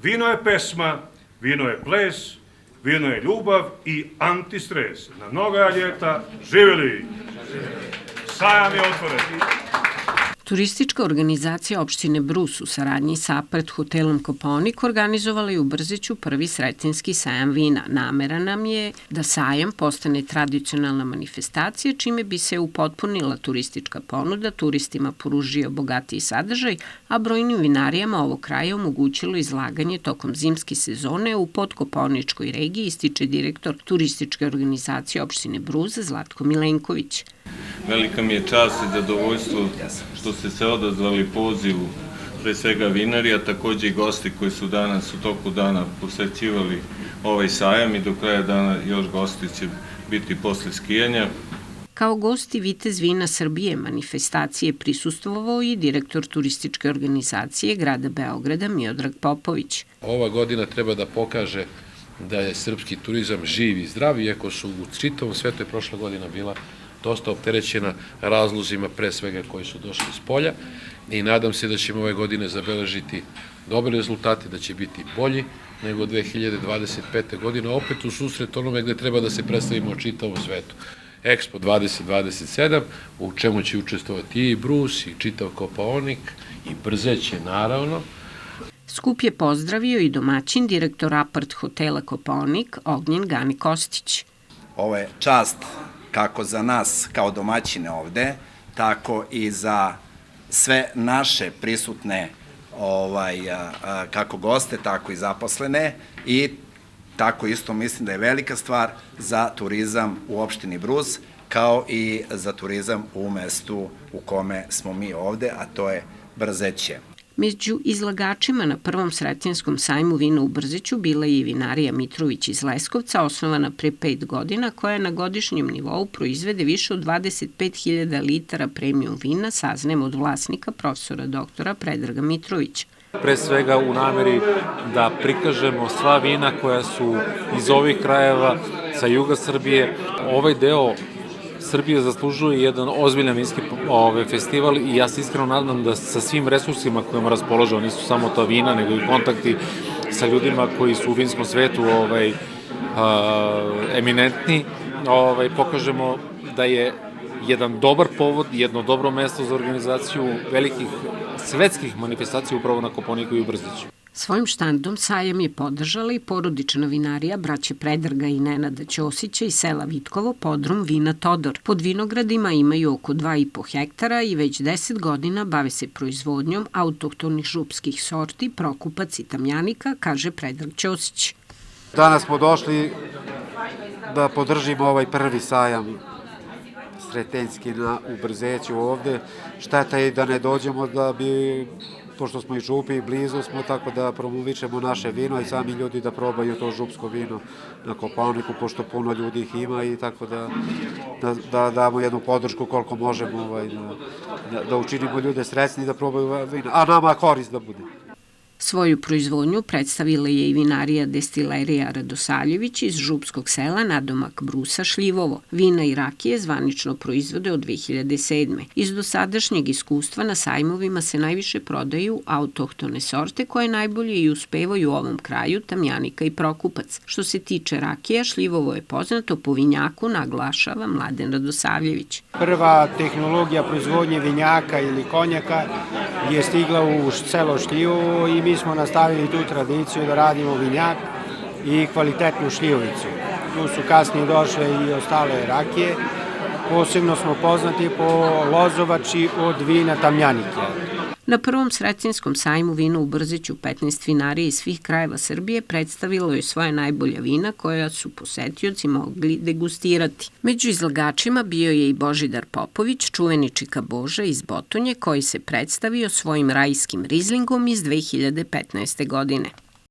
Vino je pesma, vino je ples, vino je ljubav i antistres. Na mnoga ljeta, živjeli! Sajam je otvoren. Turistička organizacija opštine Brus u saradnji sa Apart hotelom Kopaonik organizovala je u Brzeću prvi Sretenjski sajam vina. Namera nam je da sajam postane tradicionalna manifestacija, čime bi se upotpunila turistička ponuda, turistima poružio bogatiji sadržaj, a brojnim vinarijama ovog kraja omogućilo izlaganje tokom zimske sezone u podkopaoničkoj regiji, ističe direktor turističke organizacije opštine Brus Zlatko Milenković. Velika mi je čast i zadovoljstvo što ste se odazvali pozivu pre svega vinarija, takođe i gosti koji su danas u toku dana posećivali ovaj sajam i do kraja dana još gosti će biti posle skijanja. Kao gosti Vitez vina Srbije manifestacije prisustvovao i direktor turističke organizacije grada Beograda Miodrag Popović. Ova godina treba da pokaže da je srpski turizam živ i zdrav, iako su u čitavom svetu je prošla godina bila dosta opterećena razlozima pre svega koji su došli iz polja i nadam se da ćemo ove godine zabeležiti dobre rezultate, da će biti bolji nego 2025. godine, opet u susret onome gde treba da se predstavimo u čitavom svetu. Expo 2027, u čemu će učestvovati i Brus, i čitav Kopaonik, i Brzeće naravno. Skup je pozdravio i domaćin direktor Apart hotela Kopaonik Ognjen Gani Kostić. Ovo je čast kako za nas kao domaćine ovde, tako i za sve naše prisutne kako goste, tako i zaposlene i tako isto mislim da je velika stvar za turizam u opštini Brus, kao i za turizam u mestu u kome smo mi ovde, a to je Brzeće. Među izlagačima na prvom Sretenjskom sajmu vina u Brzeću bila je i vinarija Mitrović iz Leskovca, osnovana pre 5 godina, koja na godišnjem nivou proizvede više od 25.000 litara premium vina, saznajem od vlasnika profesora doktora Predraga Mitrovića. Pre svega u nameri da prikažemo sva vina koja su iz ovih krajeva sa juga Srbije. Ovaj deo Srbija zaslužuje jedan ozbiljan vinski festival i ja se iskreno nadam da sa svim resursima kojima raspolažemo, nisu samo to vina, nego i kontakti sa ljudima koji su u vinskom svetu eminentni, pokažemo da je jedan dobar povod, jedno dobro mesto za organizaciju velikih svetskih manifestacija upravo na Kopaoniku i u Brzeću. Svojim štandom sajam je podržala i porodična vinarija braće Predraga i Nenada Ćosića iz sela Vitkovo, podrum Vina Todor. Pod vinogradima imaju oko 2,5 hektara i već 10 godina bave se proizvodnjom autohtonih župskih sorti, Prokupac i Tamjanika, kaže Predrag Ćosić. Danas smo došli da podržimo ovaj prvi sajam Sretenjski u Brzeću ovde. Šteta je da ne dođemo da bi, pošto smo i župi i blizu smo, tako da promovišemo naše vino i sami ljudi da probaju to župsko vino na Kopaoniku, pošto puno ljudi ih ima i tako da damo jednu podršku koliko možemo, da učinimo ljude srećni da probaju vino, a nama korist da bude. Svoju proizvodnju predstavila je i vinarija Destilerija Radosaljević iz župskog sela nadomak Brusa Šljivovo. Vina i rakije zvanično proizvode od 2007. Iz dosadašnjeg iskustva na sajmovima se najviše prodaju autohtone sorte koje najbolje i uspevaju u ovom kraju, Tamjanika i Prokupac. Što se tiče rakija, Šljivovo je poznato po vinjaku, naglašava Mladen Radosavljević. Prva tehnologija proizvodnje vinjaka ili konjaka je stigla u selo Šljivovo i mi smo nastavili tu tradiciju da radimo vinjak i kvalitetnu šljivovicu. Tu su kasnije došle i ostale rakije. Posebno smo poznati po lozovači od vina Tamjanike. Na prvom Sretenjskom sajmu vina u Brzeću 15 vinarija iz svih krajeva Srbije predstavilo je svoje najbolja vina koja su posetioci mogli degustirati. Među izlagačima bio je i Božidar Popović, čuveni čika Boža iz Botonje, koji se predstavio svojim rajskim rizlingom iz 2015. godine.